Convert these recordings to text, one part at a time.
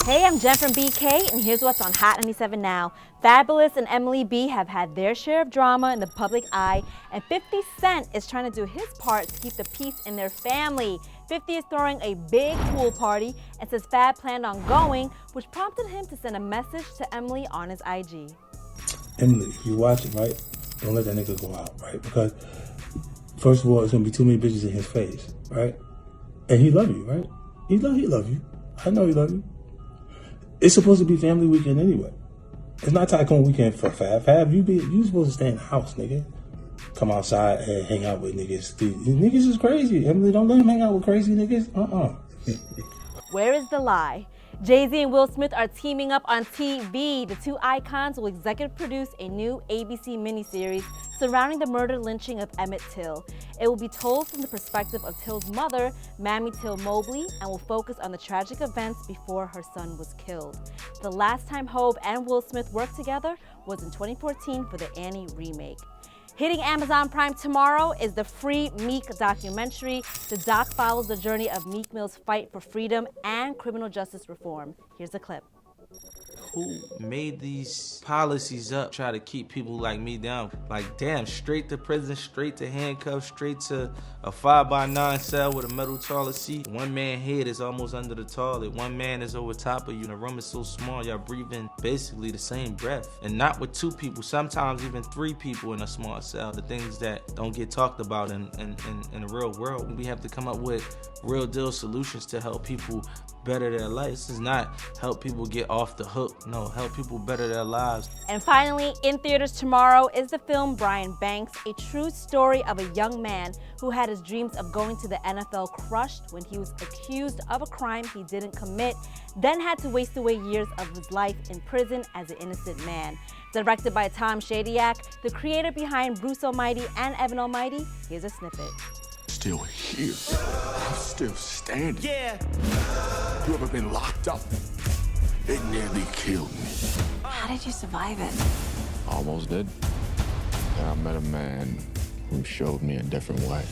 Hey, I'm Jen from BK, and here's what's on Hot 97 Now. Fabolous and Emily B have had their share of drama in the public eye, and 50 Cent is trying to do his part to keep the peace in their family. 50 is throwing a big pool party and says Fab planned on going, which prompted him to send a message to Emily on his IG. Emily, if you watch it, right, don't let that nigga go out, right? Because, first of all, it's gonna be too many bitches in his face, right? And he love you, right? He love you. I know he love you. It's supposed to be family weekend anyway. It's not tycoon weekend for Fab. Fab, you supposed to stay in the house, nigga. Come outside and hang out with niggas. These niggas is crazy. Emily, don't let him hang out with crazy niggas. Where is the lie? Jay-Z and Will Smith are teaming up on TV. The two icons will executive produce a new ABC miniseries surrounding the murder lynching of Emmett Till. It will be told from the perspective of Till's mother, Mammy Till Mobley, and will focus on the tragic events before her son was killed. The last time Hope and Will Smith worked together was in 2014 for the Annie remake. Hitting Amazon Prime tomorrow is the free Meek documentary. The doc follows the journey of Meek Mill's fight for freedom and criminal justice reform. Here's a clip. Who made these policies up, try to keep people like me down? Like, damn, straight to prison, straight to handcuffs, straight to a 5x9 cell with a metal toilet seat. One man's head is almost under the toilet. One man is over top of you. The room is so small, y'all breathing basically the same breath. And not with two people, sometimes even three people in a small cell. The things that don't get talked about in the real world. We have to come up with real deal solutions to help people better their lives. This is not help people get off the hook. No, help people better their lives. And finally, in theaters tomorrow is the film Brian Banks, a true story of a young man who had his dreams of going to the NFL crushed when he was accused of a crime he didn't commit, then had to waste away years of his life in prison as an innocent man. Directed by Tom Shadyac, the creator behind Bruce Almighty and Evan Almighty, here's a snippet. Still here. I'm still standing. Yeah. You ever been locked up? It nearly killed me. How did you survive it? Almost did. And I met a man who showed me a different way.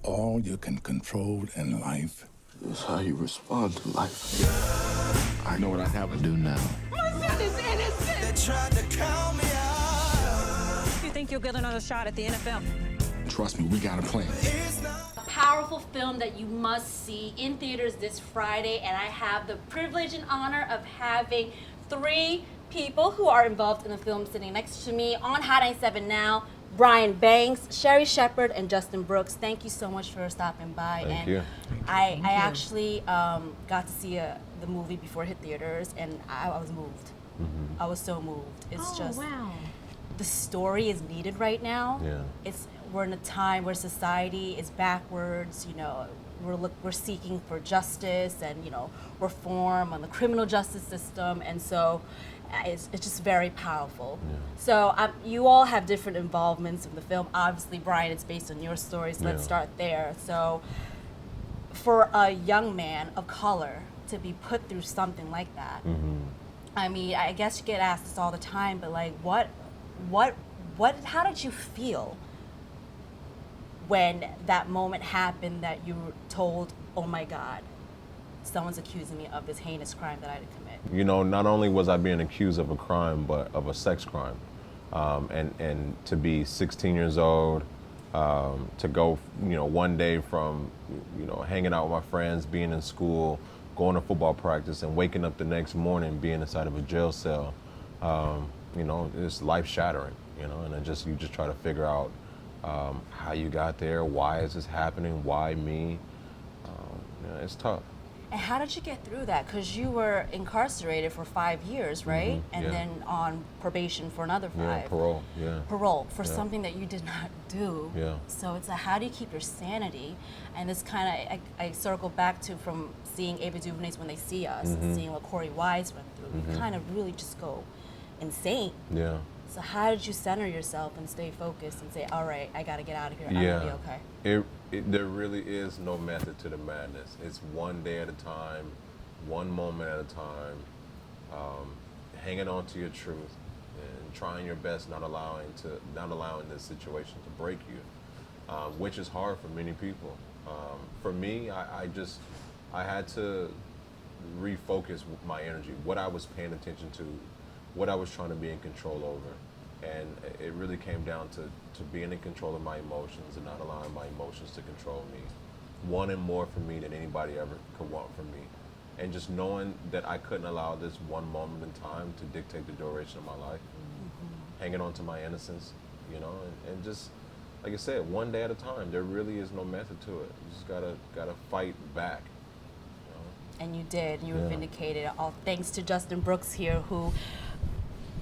All you can control in life is how you respond to life. I know what I have to do now. My son is innocent! They tried to count me out. You think you'll get another shot at the NFL? Trust me, we got a plan. A powerful film that you must see in theaters this Friday, and I have the privilege and honor of having three people who are involved in the film sitting next to me on Hot 97 Now. Brian Banks, Sherry Shepard, and Justin Brooks. Thank you so much for stopping by. Thank you. I actually got to see the movie before it hit theaters, and I was moved. Mm-hmm. I was so moved. It's just wow. the story is needed right now. Yeah. We're in a time where society is backwards. You know, we're seeking for justice and reform on the criminal justice system, and so it's just very powerful. Yeah. So you all have different involvements in the film. Obviously, Brian, it's based on your stories. So let's start there. So, for a young man of color to be put through something like that, I mean, I guess you get asked this all the time, but like, how did you feel when that moment happened that you were told, oh my God, someone's accusing me of this heinous crime that I didn't commit? You know, not only was I being accused of a crime, but of a sex crime. And to be 16 years old, to go, one day from, hanging out with my friends, being in school, going to football practice, and waking up the next morning being inside of a jail cell, it's life shattering, and you just try to figure out how you got there, why is this happening, why me? It's tough. And how did you get through that? Because you were incarcerated for 5 years, right? And then on probation for another 5. Yeah, parole, yeah. Parole for something that you did not do. Yeah. So it's how do you keep your sanity? And this kind of, I circle back to from seeing Ava DuVernay's When They See Us, and seeing what Corey Wise went through. You kind of really just go insane. Yeah. So how did you center yourself and stay focused and say, all right, I got to get out of here. I'm going to be okay. There really is no method to the madness. It's one day at a time, one moment at a time, hanging on to your truth and trying your best, not allowing this situation to break you, which is hard for many people. For me, I had to refocus my energy, what I was paying attention to, what I was trying to be in control over. And it really came down to being in control of my emotions and not allowing my emotions to control me. Wanting more from me than anybody ever could want from me. And just knowing that I couldn't allow this one moment in time to dictate the duration of my life. Hanging on to my innocence, you know, and just, like I said, one day at a time. There really is no method to it. You just gotta fight back. You know? And you did. You were vindicated, all thanks to Justin Brooks here, who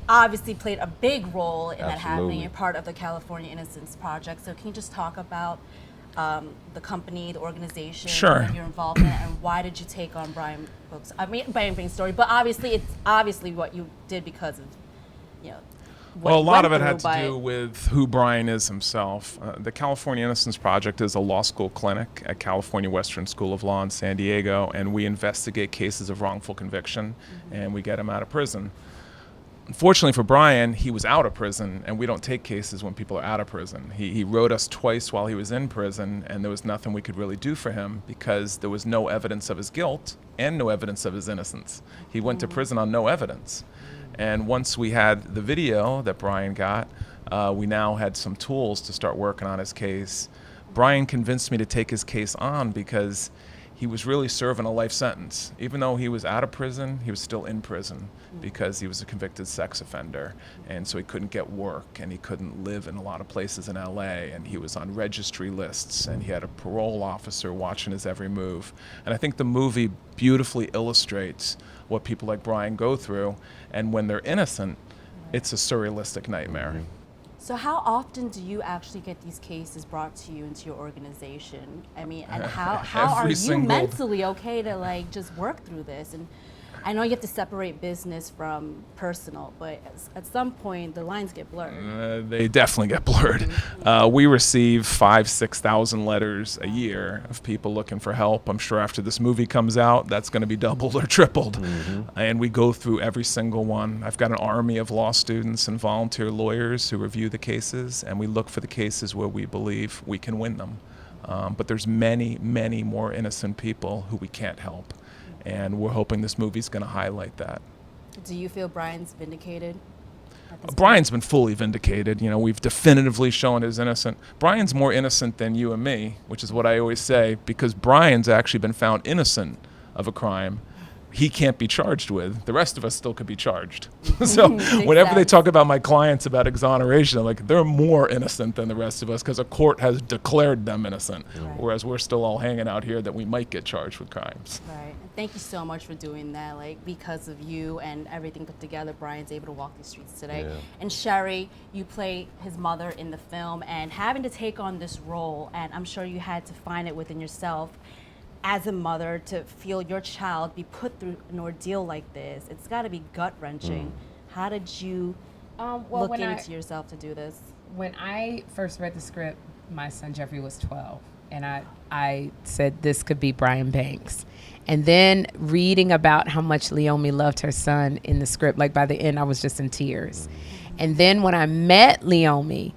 obviously played a big role in that happening. You're part of the California Innocence Project. So can you just talk about the company, the organization, and your involvement, and why did you take on Brian Pink's story? But obviously, it's obviously what you did because of, you know. Well, a lot of it had to do with who Brian is himself. The California Innocence Project is a law school clinic at California Western School of Law in San Diego, and we investigate cases of wrongful conviction, and we get him out of prison. Unfortunately for Brian, he was out of prison, and we don't take cases when people are out of prison. He wrote us twice while he was in prison, and there was nothing we could really do for him because there was no evidence of his guilt and no evidence of his innocence. He went to prison on no evidence. And once we had the video that Brian got, we now had some tools to start working on his case. Brian convinced me to take his case on because he was really serving a life sentence. Even though he was out of prison, he was still in prison because he was a convicted sex offender. And so he couldn't get work, and he couldn't live in a lot of places in LA, and he was on registry lists, and he had a parole officer watching his every move. And I think the movie beautifully illustrates what people like Brian go through, and when they're innocent, it's a surrealistic nightmare. So how often do you actually get these cases brought to you into your organization? I mean, and how are you mentally okay to like just work through this? And I know you have to separate business from personal, but at some point the lines get blurred. They definitely get blurred. We receive 5,000-6,000 letters a year of people looking for help. I'm sure after this movie comes out, that's going to be doubled or tripled. And we go through every single one. I've got an army of law students and volunteer lawyers who review the cases, and we look for the cases where we believe we can win them. But there's many, many more innocent people who we can't help. And we're hoping this movie's going to highlight that. Do you feel Brian's vindicated? Brian's been fully vindicated. You know, we've definitively shown his innocent. Brian's more innocent than you and me, which is what I always say, because Brian's actually been found innocent of a crime he can't be charged with. The rest of us still could be charged. So whenever they talk about my clients about exoneration, I'm like, they're more innocent than the rest of us because a court has declared them innocent, whereas we're still all hanging out here that we might get charged with crimes. Right. And thank you so much for doing that. Like, because of you and everything put together, Brian's able to walk these streets today. And Sherry, you play his mother in the film, and having to take on this role, and I'm sure you had to find it within yourself as a mother to feel your child be put through an ordeal like this. It's got to be gut-wrenching. How did you look into yourself to do this? When I first read the script, my son Jeffrey was 12, and I said this could be Brian Banks. And then reading about how much Leomi loved her son in the script, like by the end I was just in tears. And then when I met Leomi,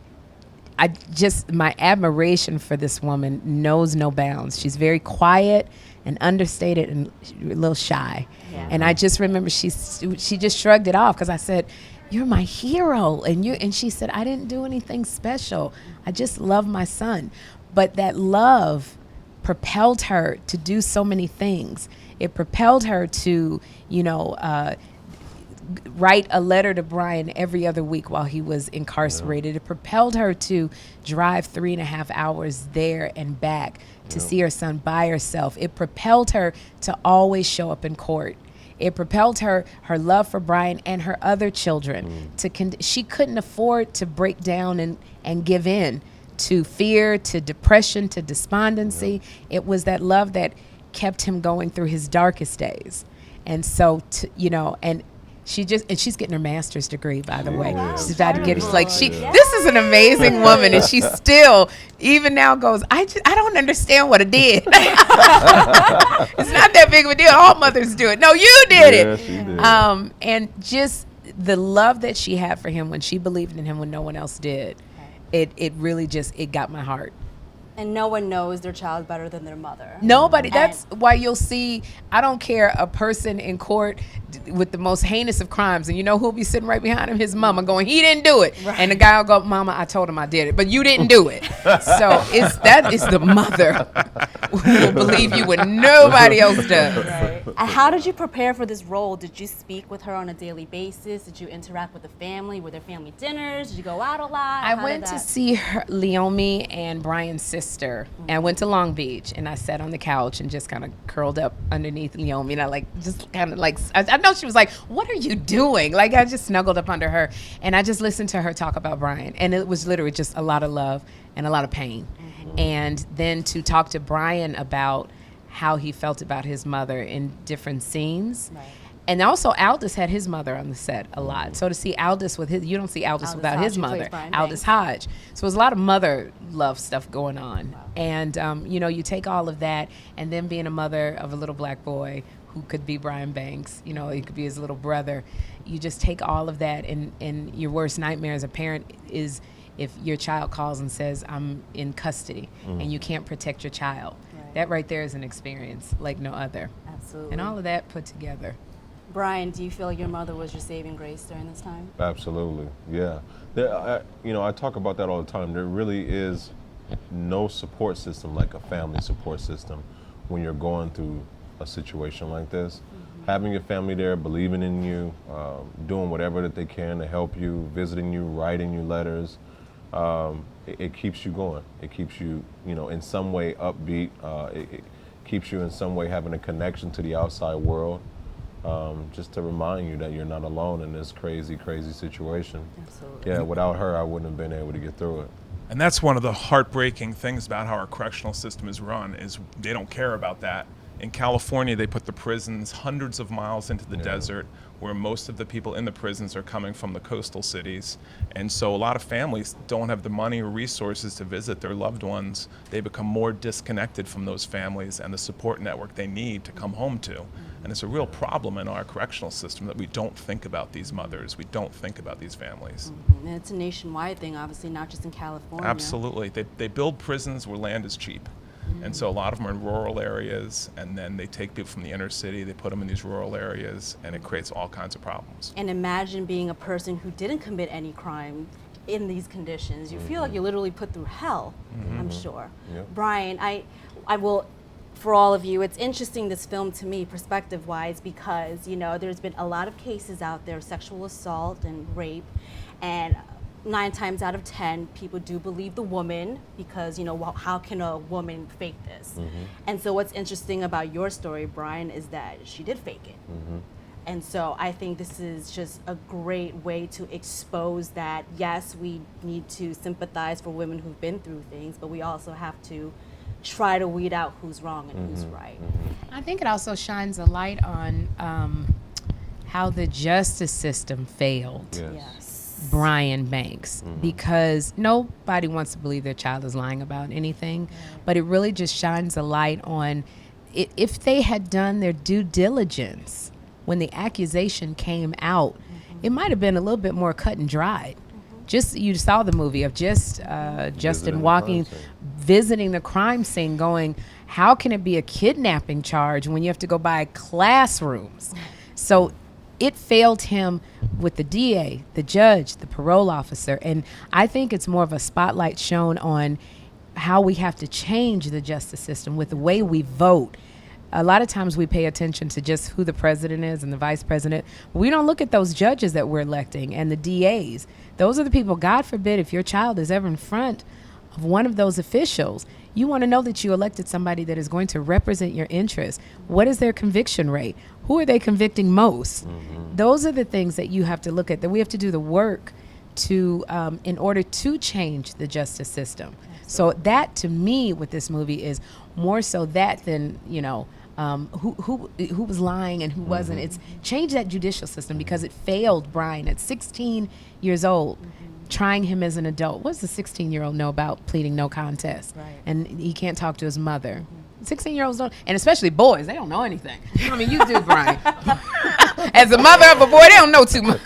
my admiration for this woman knows no bounds. She's very quiet and understated and a little shy. And I just remember she just shrugged it off because I said, "You're my hero." And she said, "I didn't do anything special. I just love my son." But that love propelled her to do so many things. It propelled her to, write a letter to Brian every other week while he was incarcerated. It propelled her to drive 3.5 hours there and back to see her son by herself. It propelled her to always show up in court. It propelled her love for Brian and her other children. She couldn't afford to break down and give in to fear, to depression, to despondency. It was that love that kept him going through his darkest days. And so, she's getting her master's degree, by the way. She's about to get it. She's like, this is an amazing woman, and she still, even now, goes, I don't understand what I did. It's not that big of a deal. All mothers do it. No, you did it. She did. And just the love that she had for him when she believed in him when no one else did, it really just, it got my heart. And no one knows their child better than their mother. Nobody. That's why you'll see, I don't care, a person in court with the most heinous of crimes, and you know who'll be sitting right behind him? His mama going, he didn't do it. Right. And the guy will go, Mama, I told him I did it, but you didn't do it. So that is the mother who will believe you when nobody else does. Right. And how did you prepare for this role? Did you speak with her on a daily basis? Did you interact with the family? Were there family dinners? Did you go out a lot? I went to see Leomi and Brian's sister, and I went to Long Beach, and I sat on the couch and just kind of curled up underneath Leomi, and I know she was like, what are you doing? Like, I just snuggled up under her, and I just listened to her talk about Brian, and it was literally just a lot of love and a lot of pain. And then to talk to Brian about how he felt about his mother in different scenes. Right. And also Aldous had his mother on the set a lot. So to see Aldous with his, you don't see Aldous without his mother, Aldous Hodge. So there's a lot of mother love stuff going on. Wow. And, you take all of that, and then being a mother of a little black boy who could be Brian Banks, he could be his little brother. You just take all of that, and your worst nightmare as a parent is if your child calls and says, I'm in custody, and you can't protect your child. Right. That right there is an experience like no other. Absolutely. And all of that put together. Brian, do you feel your mother was your saving grace during this time? Absolutely, yeah. I talk about that all the time. There really is no support system like a family support system when you're going through a situation like this. Having your family there, believing in you, doing whatever that they can to help you, visiting you, writing you letters, it keeps you going. It keeps you, in some way upbeat. It keeps you in some way having a connection to the outside world. Just to remind you that you're not alone in this crazy, crazy situation. Absolutely. Yeah, without her, I wouldn't have been able to get through it. And that's one of the heartbreaking things about how our correctional system is run, is they don't care about that. In California, they put the prisons hundreds of miles into the desert, where most of the people in the prisons are coming from the coastal cities. And so a lot of families don't have the money or resources to visit their loved ones. They become more disconnected from those families and the support network they need to come home to. And it's a real problem in our correctional system that we don't think about these mothers, we don't think about these families. And it's a nationwide thing, obviously, not just in California. Absolutely. They build prisons where land is cheap. And so a lot of them are in rural areas, and then they take people from the inner city, they put them in these rural areas, and it creates all kinds of problems. And imagine being a person who didn't commit any crime in these conditions. You feel like you're literally put through hell, I'm sure. Yep. Brian, I will, for all of you, it's interesting, this film, to me, perspective-wise, because, there's been a lot of cases out there of sexual assault and rape, and 9 times out of 10, people do believe the woman because, how can a woman fake this? And so what's interesting about your story, Brian, is that she did fake it. And so I think this is just a great way to expose that, yes, we need to sympathize for women who've been through things, but we also have to try to weed out who's wrong and who's right. I think it also shines a light on how the justice system failed. Yes. Brian Banks, because nobody wants to believe their child is lying about anything, but it really just shines a light on if they had done their due diligence when the accusation came out, it might have been a little bit more cut and dried. Just, you saw the movie of Justin walking, visiting the crime scene, going, how can it be a kidnapping charge when you have to go by classrooms? So it failed him with the DA, the judge, the parole officer. And I think it's more of a spotlight shown on how we have to change the justice system with the way we vote. A lot of times we pay attention to just who the president is and the vice president. We don't look at those judges that we're electing and the DAs. Those are the people, God forbid, if your child is ever in front of one of those officials, you want to know that you elected somebody that is going to represent your interests. What is their conviction rate? Who are they convicting most? Those are the things that you have to look at, that we have to do the work to, in order to change the justice system. So that, to me, with this movie is more so that than, who was lying and who wasn't. It's change that judicial system because it failed Brian at 16 years old. Trying him as an adult. What does the 16-year-old know about pleading no contest? Right. And he can't talk to his mother. 16-year-olds don't, and especially boys, they don't know anything. I mean, you do, Brian. As a mother of a boy, they don't know too much.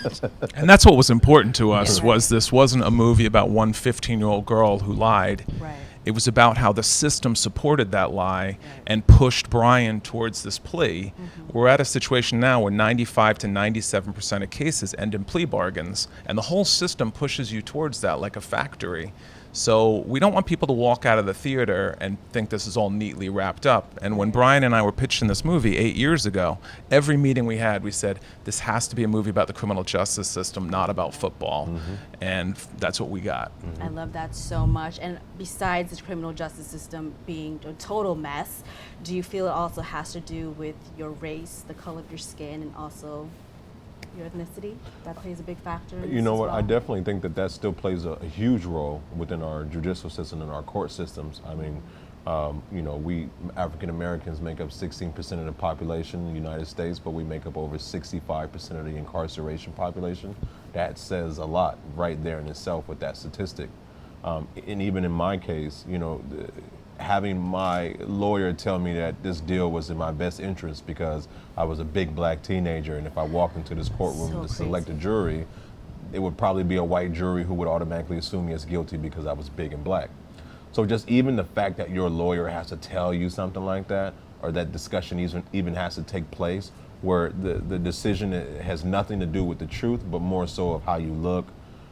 And that's what was important to us, was this wasn't a movie about one 15-year-old girl who lied. Right. It was about how the system supported that lie and pushed Brian towards this plea. We're at a situation now where 95 to 97% of cases end in plea bargains, and the whole system pushes you towards that like a factory. So we don't want people to walk out of the theater and think this is all neatly wrapped up. And when Brian and I were pitching this movie 8 years ago, every meeting we had, we said, this has to be a movie about the criminal justice system, not about football. And that's what we got. I love that so much. And besides the criminal justice system being a total mess, do you feel it also has to do with your race, the color of your skin, and also your ethnicity? That plays a big factor in You know this what? as I well? definitely think that still plays a huge role within our judicial system and our court systems. I mean, you know, we African Americans make up 16% of the population in the United States, but we make up over 65% of the incarceration population. That says a lot right there in itself with that statistic. And even in my case, you know, having my lawyer tell me that this deal was in my best interest because I was a big black teenager, and if I walked into this courtroom to select a jury, it would probably be a white jury who would automatically assume me as guilty because I was big and black. So just even the fact that your lawyer has to tell you something like that, or that discussion even has to take place, where the decision has nothing to do with the truth, but more so of how you look,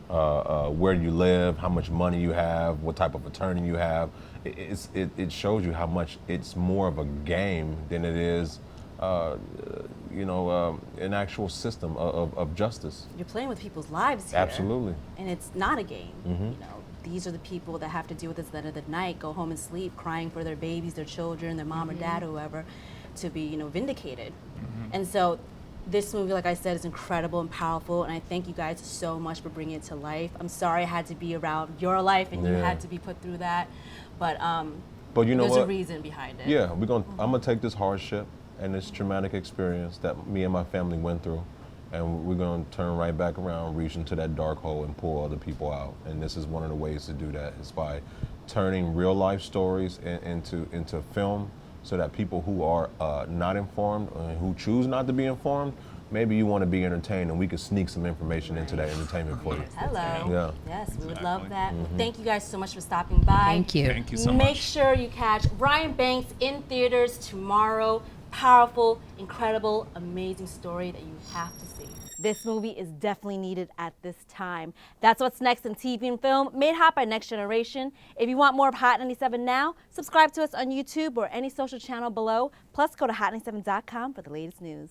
where you live, how much money you have, what type of attorney you have. It shows you how much it's more of a game than it is, you know, an actual system of justice. You're playing with people's lives here. Absolutely. And it's not a game. You know, these are the people that have to deal with this at the end of the night, go home and sleep, crying for their babies, their children, their mom or dad or whoever, to be, you know, vindicated. And so this movie, like I said, is incredible and powerful, and I thank you guys so much for bringing it to life. I'm sorry I had to be around your life and you had to be put through that, but you know there's what? a reason behind it. Yeah, I'm gonna take this hardship and this traumatic experience that me and my family went through, and we're gonna turn right back around, reach into that dark hole and pull other people out. And this is one of the ways to do that, is by turning real life stories into film, so that people who are not informed, who choose not to be informed, maybe you want to be entertained, and we could sneak some information into that entertainment for you. Hello. Yeah. Yes, we would love that. Thank you guys so much for stopping by. Thank you. Thank you so much. Make sure you catch Brian Banks in theaters tomorrow. Powerful, incredible, amazing story that you have to see. This movie is definitely needed at this time. That's what's next in TV and film, made hot by Next Generation. If you want more of Hot 97 Now, subscribe to us on YouTube or any social channel below. Plus, go to hot97.com for the latest news.